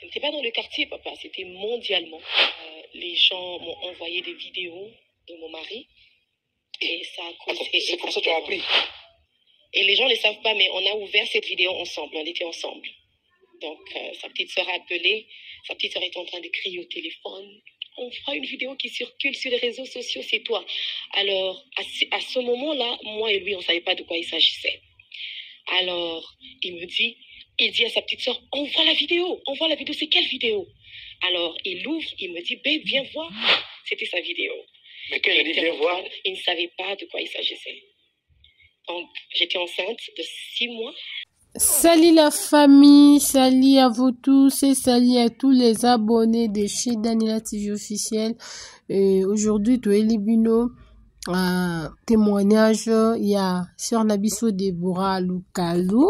Ce n'était pas dans le quartier, papa, c'était mondialement. Les gens m'ont envoyé des vidéos de mon mari et ça a causé... C'est pour ça que tu as appris. Et les gens ne le savent pas, mais on a ouvert cette vidéo ensemble, on était ensemble. Donc, sa petite sœur a appelé, sa petite sœur est en train de crier au téléphone. On fera une vidéo qui circule sur les réseaux sociaux, c'est toi. Alors, à ce moment-là, moi et lui, on ne savait pas de quoi il s'agissait. Alors, il dit à sa petite sœur, on voit la vidéo, c'est quelle vidéo? Alors, il ouvre, il me dit, babe, viens voir. C'était sa vidéo. Mais quand il a dit, viens voir, il ne savait pas de quoi il s'agissait. Donc, j'étais enceinte de 6 mois. Salut la famille, salut à vous tous et salut à tous les abonnés de chez Daniela TV officiel. Aujourd'hui, tu es libino. Témoignage, il y a sur Nabiso Deborah Lukalu.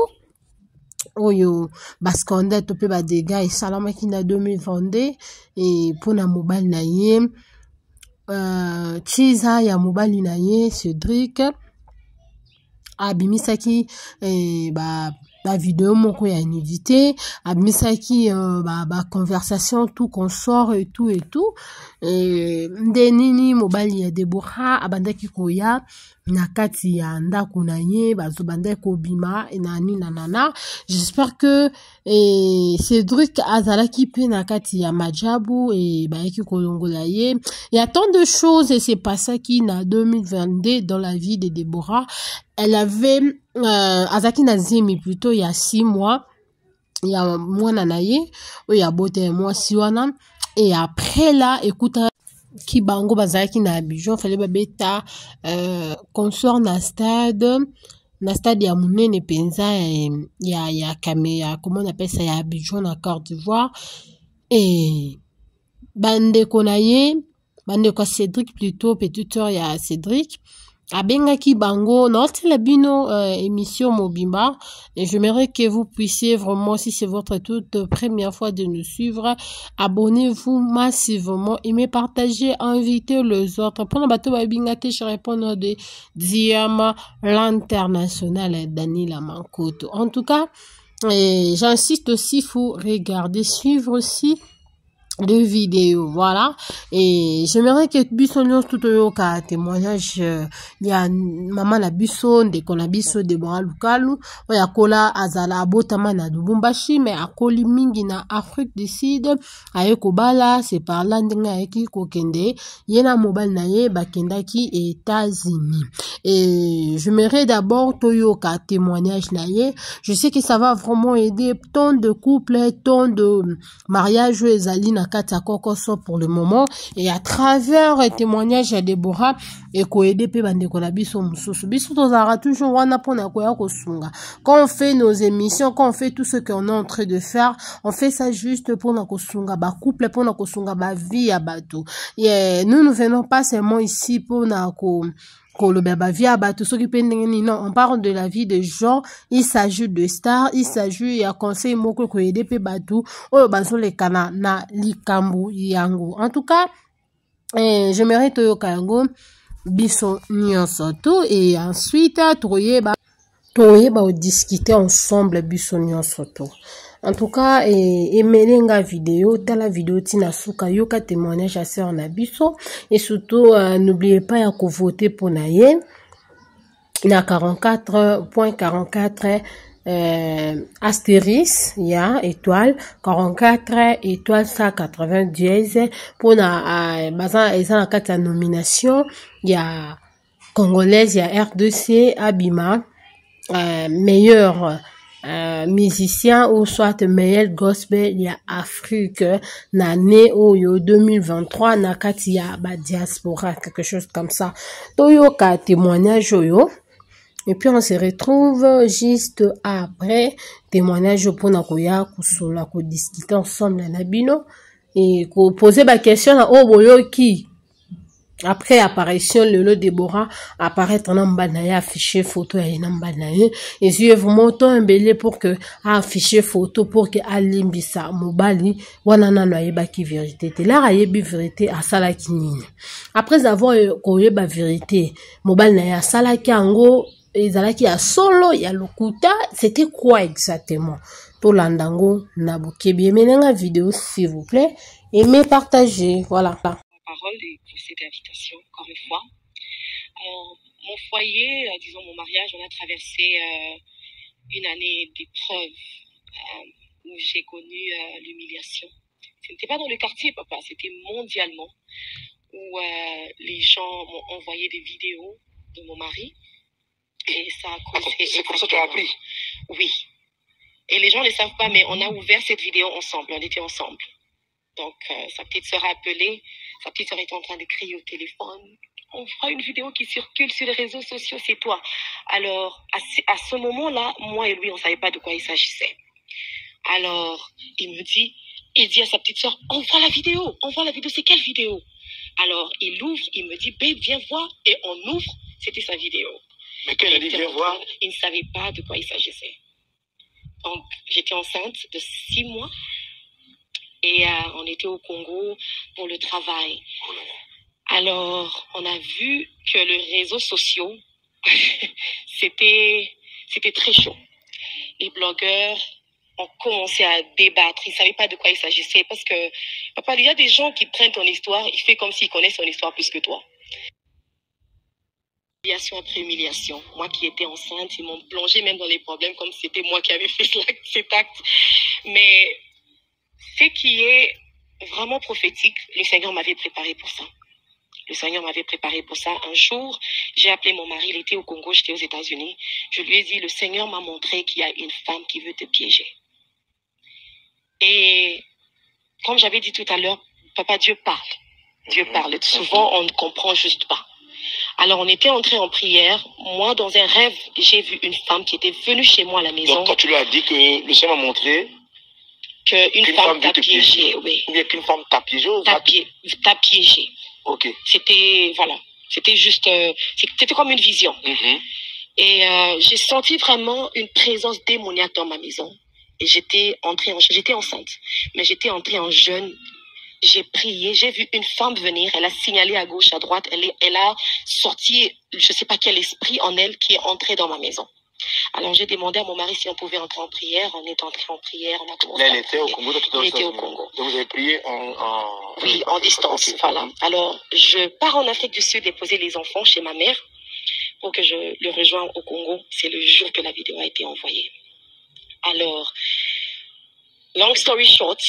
Oyo, baskonda tope ba dégâts et salama qui na 2022 et pour na mobile na ye. Chiza ya mobile na ye, Cédric. Abimisaki ba vidéo moko ya nudité, abimisaki ba conversation tout consort et tout ndenini mobali ya Deborah abandaki koya na kati ya ndako na ye bazobanda kobima nani nanana. J'espère que Cédric azalaki pe na kati ya majabu et bayaki kolongola ye. Il y a tant de choses et c'est pas ça qui na 2022 dans la vie de Deborah. Elle avait azaki na zemi plutôt il y a 6 mois. Il y a mwana na ye, il y a bote moi siwana et après là écoute ki bango bazaki na Abidjan fallait babeta consort na stade ya munene penza ya Caméa, comment on appelle ça, ya Abidjan na Côte d'Ivoire et bande konaye bande ko Cédric plutôt petite sœur ya Cédric abengaki bango notre labino émission Mobimba et j'aimerais que vous puissiez vraiment, si c'est votre toute première fois de nous suivre, abonnez-vous massivement, aimez, partagez, invitez les autres. Pour bateau babingate, je réponds de Diama l'international Daniela Mankoto. En tout cas, j'insiste aussi, faut regarder, suivre aussi de vidéos, voilà. Et j'aimerais que bisonios tout au cas témoignage il y a maman la bison de konabiso de Deborah Lukalu oya kola azala abotama na Lubumbashi mais akoli mingi na Afrique du Sud ayeko bala c'est par là ndinga yeki kokende yena mobile na ye bakendaki États-Unis. Et j'aimerais d'abord toyoka témoignage na ye. Je sais que ça va vraiment aider tant de couples, tant de mariages ezali na kati kokoso pour le moment et à travers le témoignage de Deborah et koede pe bande ko na biso mususu biso tozara toujours wana pona koya kosunga. Quand on fait nos émissions, quand on fait tout ce qu'on est en train de faire, on fait ça juste pour na kosunga ba couple, pour na kosunga ba vie ya bato. Et nous ne venons pas seulement ici pour na ko non, on parle de la vie des gens, il s'agit de stars, il s'agit ya conseil moko ko aider pe batu oyo bazo le kana na likambu yango. En tout cas, j'aimerais toyoka yango biso nyonso tout et ensuite toyeba discuter ensemble biso nyonso tout. En tout cas, emelenga vidéo, dans la vidéo tina suka yoka témoignage à sœur Nabiso et surtout n'oubliez pas ya ko voter pour naye na 44.44 astérisque ya étoile 44 étoile 190 pour na baza eza kati ya nomination ya congolaise ya RDC Abima meilleur musicien ou soit meilleur gospel ya Afrique na né oyo 2023 na kati ya ba diaspora, quelque chose comme ça. Toyoka témoignage oyo et puis on se retrouve juste après témoignage pour na koya kusola ko discuter ensemble na bino et ko poser ba question na oboyo ki. Après apparition, le Deborah apparaît en ambanaye affiché photo ya inambanaye. Et je vais vous montrer un belé pour que affiché photo pour que alimbisa mobali wanana no yeba ki vérité. Te la yebi vérité à sala kinini. Après avoir koyeba vérité, mobali na ya sala ki ango ezalaki ya solo ya lokuta, c'était quoi exactement? Tolandango nabokebi emenanga vidéo s'il vous plaît, aimez partager, voilà. Parole et pour cette invitation encore une fois. Mon foyer, disons mon mariage, on a traversé une année d'épreuve où j'ai connu l'humiliation. Ce n'était pas dans le quartier, papa, c'était mondialement, où les gens m'ont envoyé des vidéos de mon mari et ça a causé... C'est comme ça que tu as appris? Oui. Et les gens ne le savent pas, mais on a ouvert cette vidéo ensemble, on était ensemble. Donc, sa petite sœur a appelé, sa petite sœur est en train de crier au téléphone. On fera une vidéo qui circule sur les réseaux sociaux, c'est toi. Alors, à ce moment-là, moi et lui, on ne savait pas de quoi il s'agissait. Alors, il dit à sa petite sœur, envoie la vidéo, c'est quelle vidéo? Alors, il ouvre, il me dit, babe, viens voir, et on ouvre, c'était sa vidéo. Mais quand il a dit, viens voir, il ne savait pas de quoi il s'agissait. Donc, j'étais enceinte de 6 mois, et on était au Congo pour le travail. Alors, on a vu que les réseaux sociaux, c'était très chaud. Les blogueurs ont commencé à débattre. Ils ne savaient pas de quoi il s'agissait parce que, papa, il y a des gens qui prennent ton histoire, ils font comme s'ils connaissent ton histoire plus que toi. Humiliation après humiliation. Moi qui étais enceinte, ils m'ont plongé même dans les problèmes comme si c'était moi qui avais fait cet acte. Mais ce qui est vraiment prophétique, le Seigneur m'avait préparé pour ça. Le Seigneur m'avait préparé pour ça. Un jour, j'ai appelé mon mari, il était au Congo, j'étais aux États-Unis. Je lui ai dit, le Seigneur m'a montré qu'il y a une femme qui veut te piéger. Et comme j'avais dit tout à l'heure, papa, Dieu parle. Dieu parle. Souvent, on ne comprend juste pas. Alors, on était entrés en prière. Moi, dans un rêve, j'ai vu une femme qui était venue chez moi à la maison. Donc, quand tu lui as dit que le Seigneur m'a montré qu'une femme t'a piégé, oui. Ou bien qu'une femme t'a piégé ou t'a piégé. Ok. C'était, voilà. C'était juste, c'était comme une vision. Et j'ai senti vraiment une présence démoniaque dans ma maison. Et j'étais enceinte. Mais j'étais entrée en jeûne. J'ai prié, j'ai vu une femme venir, elle a signalé à gauche, à droite, elle a sorti, je ne sais pas quel esprit en elle qui est entré dans ma maison. Alors j'ai demandé à mon mari si on pouvait entrer en prière, on est entré en prière, on a commencé à prier. Elle était au Congo, elle était au Congo. Donc vous avez prié Oui, en distance, okay. Voilà. Alors je pars en Afrique du Sud déposer les enfants chez ma mère pour que je le rejoigne au Congo. C'est le jour que la vidéo a été envoyée. Alors, long story short,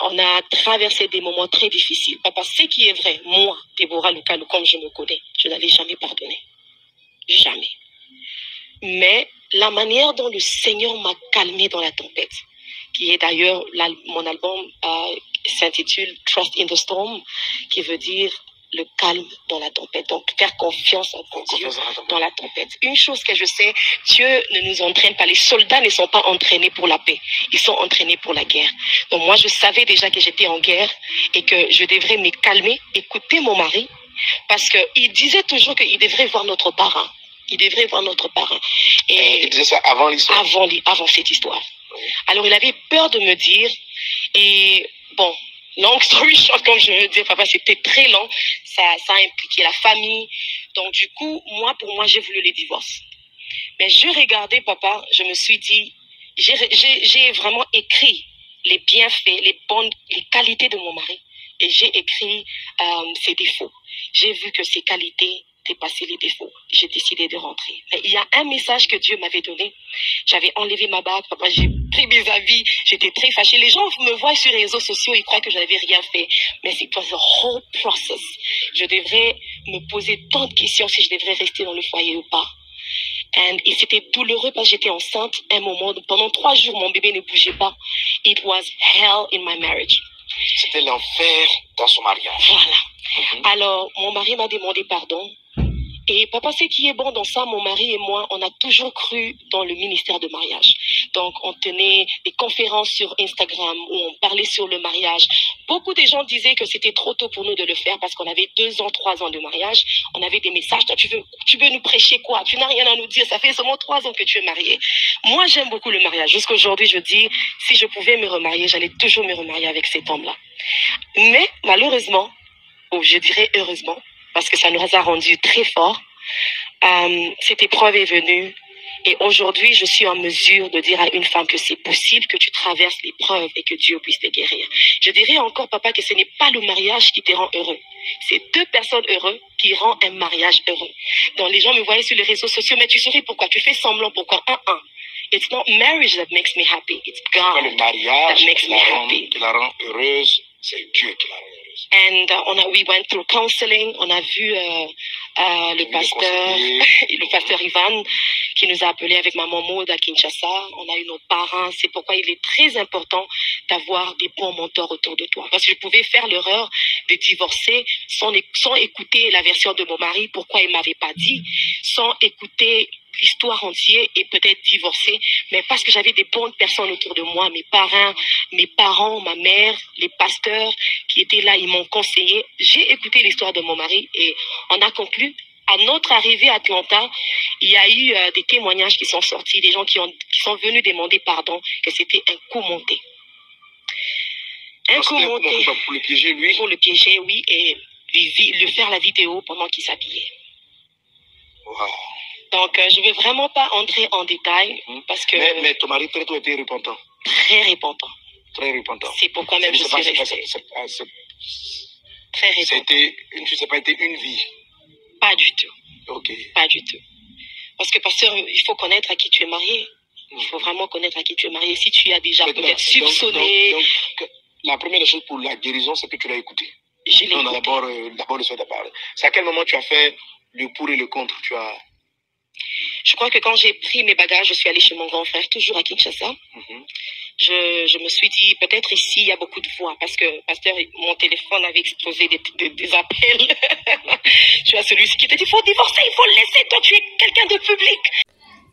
on a traversé des moments très difficiles. Papa, ce qui est vrai, moi, Déborah Lukalu, comme je me connais, je n'allais jamais pardonner. Jamais. Mais la manière dont le Seigneur m'a calmé dans la tempête, qui est d'ailleurs, mon album s'intitule Trust in the Storm, qui veut dire le calme dans la tempête. Donc, faire confiance en Dieu dans la tempête. Une chose que je sais, Dieu ne nous entraîne pas. Les soldats ne sont pas entraînés pour la paix. Ils sont entraînés pour la guerre. Donc, moi, je savais déjà que j'étais en guerre et que je devrais me calmer, écouter mon mari, parce qu'il disait toujours qu'il devrait voir notre parrain. Il devrait voir notre parrain. Et il disait ça avant l'histoire? Avant cette histoire. Oui. Alors, il avait peur de me dire, et bon, long story short, comme je veux dire, papa, c'était très long. Ça a impliqué la famille. Donc, du coup, pour moi, j'ai voulu le divorce. Mais je regardais, papa, je me suis dit, j'ai vraiment écrit les bienfaits, les qualités de mon mari. Et j'ai écrit ses défauts. J'ai vu que ses qualités dépassaient les défauts. J'ai décidé de rentrer. Mais il y a un message que Dieu m'avait donné. J'avais enlevé ma bague, papa, j'ai pris mes habits, j'étais très fâchée. Les gens me voient sur les réseaux sociaux, ils croient que je n'avais rien fait. Mais c'est pas the whole process. Je devrais me poser tant de questions si je devrais rester dans le foyer ou pas. Et c'était douloureux parce que j'étais enceinte. Un moment, pendant 3 jours, mon bébé ne bougeait pas. It was hell in my marriage. C'était l'enfer dans son mariage. Voilà. Alors, mon mari m'a demandé pardon. Et papa, ce qui est bon dans ça, mon mari et moi, on a toujours cru dans le ministère de mariage. Donc, on tenait des conférences sur Instagram où on parlait sur le mariage. Beaucoup de gens disaient que c'était trop tôt pour nous de le faire parce qu'on avait 2 ans, 3 ans de mariage. On avait des messages. Toi, tu veux nous prêcher quoi? Tu n'as rien à nous dire. Ça fait seulement 3 ans que tu es marié. Moi, j'aime beaucoup le mariage. Jusqu'à aujourd'hui, je dis, si je pouvais me remarier, j'allais toujours me remarier avec cet homme-là. Mais, malheureusement, ou je dirais heureusement, parce que ça nous a rendu très forts. cette épreuve est venue. Et aujourd'hui, je suis en mesure de dire à une femme que c'est possible que tu traverses l'épreuve et que Dieu puisse te guérir. Je dirais encore, papa, que ce n'est pas le mariage qui te rend heureux. C'est deux personnes heureuses qui rendent un mariage heureux. Donc, les gens me voyaient sur les réseaux sociaux, mais tu souris pourquoi? Tu fais semblant pourquoi? It's not marriage that makes me happy. It's God Le mariage that makes me happy. qui la rend heureuse, c'est Dieu qui la rend heureuse. And we went through counseling. On a vu le pasteur Ivan qui nous a appelés avec maman Maud à Kinshasa. On a eu nos parents. C'est pourquoi il est très important d'avoir des bons mentors autour de toi. Parce que je pouvais faire l'erreur de divorcer sans écouter la version de mon mari, pourquoi il m'avait pas dit, sans écouter l'histoire entière et peut-être divorcer, mais parce que j'avais des bonnes personnes autour de moi, mes parents, ma mère, les pasteurs qui étaient là, ils m'ont conseillé. J'ai écouté l'histoire de mon mari et on a conclu. À notre arrivée à Atlanta, il y a eu des témoignages qui sont sortis, des gens qui sont venus demander pardon, que c'était un coup monté. Un coup monté. Pour le piéger, lui? Pour le piéger, oui, et lui faire la vidéo pendant qu'il s'habillait. Wow. Donc, je ne vais vraiment pas entrer en détail parce que... Mais ton mari très tôt était repentant. Très repentant. Très repentant. C'est pourquoi même je suis restée. Très repentant. Ça n'a pas été une vie. Pas du tout. Ok. Pas du tout. Parce que, pasteur, il faut connaître à qui tu es marié. Il faut vraiment connaître à qui tu es marié. Si tu as déjà peut-être soupçonné... Donc, la première chose pour la guérison, c'est que tu l'as écouté. Je l'ai écouté. On a d'abord le soin de parler. C'est à quel moment tu as fait le pour et le contre? Je crois que quand j'ai pris mes bagages, je suis allée chez mon grand frère, toujours à Kinshasa. Je me suis dit, peut-être ici, il y a beaucoup de voix, parce que, pasteur, mon téléphone avait explosé des appels. Tu as celui-ci qui te dit, il faut divorcer, il faut le laisser, toi, tu es quelqu'un de public.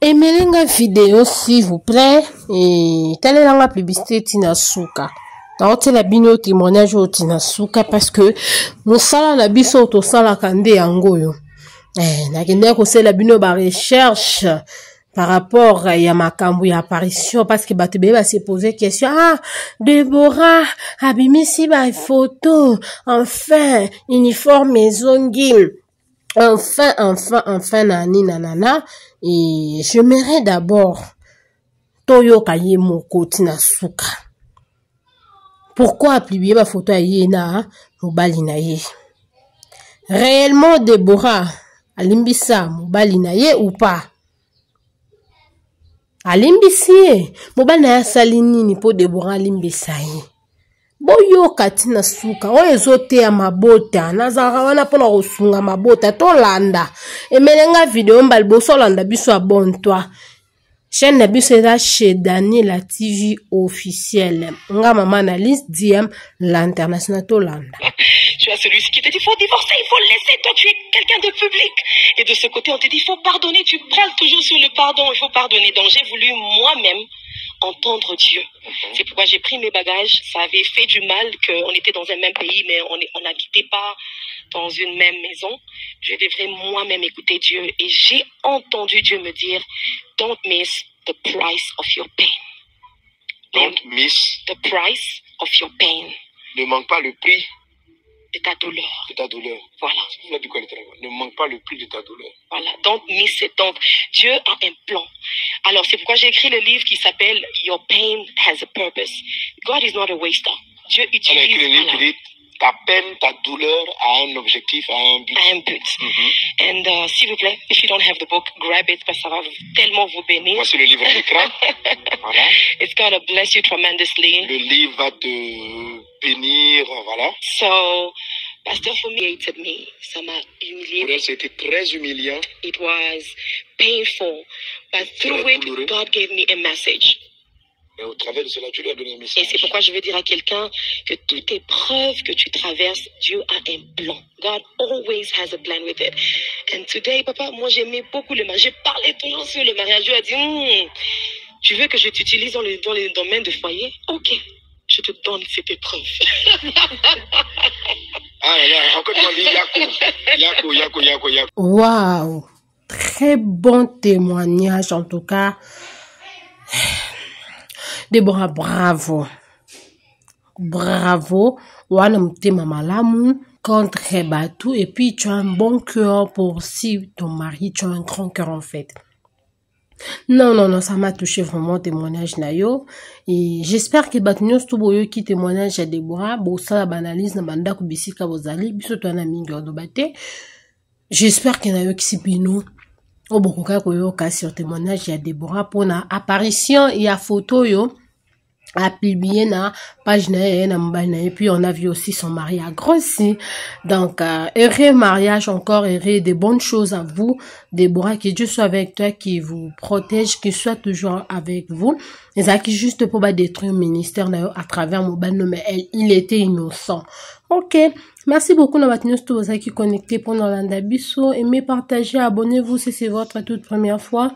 Aimez la vidéo, s'il vous plaît, et telle est la publicité Tinasuka. Dans la bino témoignage au Tinasuka, parce que, mon sala na biso to sala kande yangoyo. Nakende kosala bino ba recherche par rapport à makambo ya apparition parce que batebe va se poser question Deborah abimisi ba photo enfin uniforme zongi enfin nanana et j'aimerais d'abord toyo kaye moko Tinasuka pourquoi publier ba photo ya yena mobali na ye réellement Deborah alimbisa mobali na ye ou pas alimbisi ye mobali na ye asali nini po Deborah alimbisa ye boyoka Tinasuka oyo ezoteya mabota nazalaka wana mpona kosunga mabota tolanda emelenga video mbali bosolanda biso ya bontoi chaîne na biso eza chez Daniela TV officiel nga mama analyse DM l'international tolanda. Tu as celui-ci qui te dit, il faut divorcer, il faut le laisser, toi tu es quelqu'un de public. Et de ce côté, on te dit, il faut pardonner, tu prends toujours sur le pardon, il faut pardonner. Donc j'ai voulu moi-même entendre Dieu. C'est pourquoi j'ai pris mes bagages. Ça avait fait du mal qu'on était dans un même pays, mais on n'habitait pas dans une même maison. Je devrais moi-même écouter Dieu. Et j'ai entendu Dieu me dire, don't miss the price of your pain. Don't miss the price of your pain. Ne manque pas le prix de ta douleur. De ta douleur. Voilà. Ne manque pas le prix de ta douleur. Voilà. Donc, miss it. Donc, Dieu a un plan. Alors, c'est pourquoi j'ai écrit le livre qui s'appelle Your Pain Has a Purpose. God is not a waster. Dieu utilise. On a écrit le livre qui dit ta peine, ta douleur a un objectif, a un but. A un but. And s'il vous plaît, if you don't have the book, grab it parce que ça va tellement vous bénir. Voici le livre à l'écran. Voilà. It's going to bless you tremendously. Le livre va te bénir, voilà. So, Pastor humiliated me. Ça m'a humilié. Pour elle, c'était très humiliant. It was painful, but through it, God gave me a message. Et au travers de cela, Dieu lui a donné un message. Et c'est pourquoi je veux dire à quelqu'un que toute épreuve que tu traverses, Dieu a un plan. God always has a plan with it. And today, papa, moi j'aimais beaucoup le mariage. J'ai parlé toujours sur le mariage. Dieu a dit, tu veux que je t'utilise dans les domaines de foyer? Ok, je te donne cette épreuve. Encore Yako. Waouh, très bon témoignage en tout cas. Deborah, bravo. Wana mtema malamu. contre Batou, et puis tu as un bon cœur pour si ton mari, tu as un grand cœur en fait. Non, ça m'a touché vraiment témoignage nayo. Et j'espère que Batunios tout boyo qui témoignage à Deborah, bon ça la banalise na banda kubisika bozali, biso to na mingi odobate. J'espère que nayo kisipino. O bokoka koyo ka sur témoignage ya Deborah pour na apparition et à photo yo. A publié na page na et puis on a vu aussi son mari a grossi. Donc heureux mariage encore, heureux de bonnes choses à vous Deborah, que Dieu soit avec toi, qui vous protège, qu'il soit toujours avec vous. Et ça qui juste pour pas détruire le ministère à travers mon ban, mais il était innocent. Ok, merci beaucoup na batnews tous vos qui connectés pour Nolanda Bisso. Aimez, partagez, abonnez-vous si c'est votre toute première fois.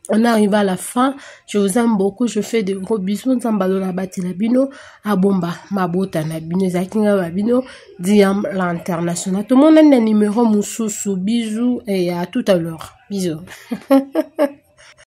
On arrive à la fin. Je vous aime beaucoup. Je fais de gros bisous. Nzambalo la bati la bino. Abomba. Mabota na bino. Zakinga babino. Diam l'international. Tout le monde a un numéro moussou. Bisous et à tout à l'heure. Bisous.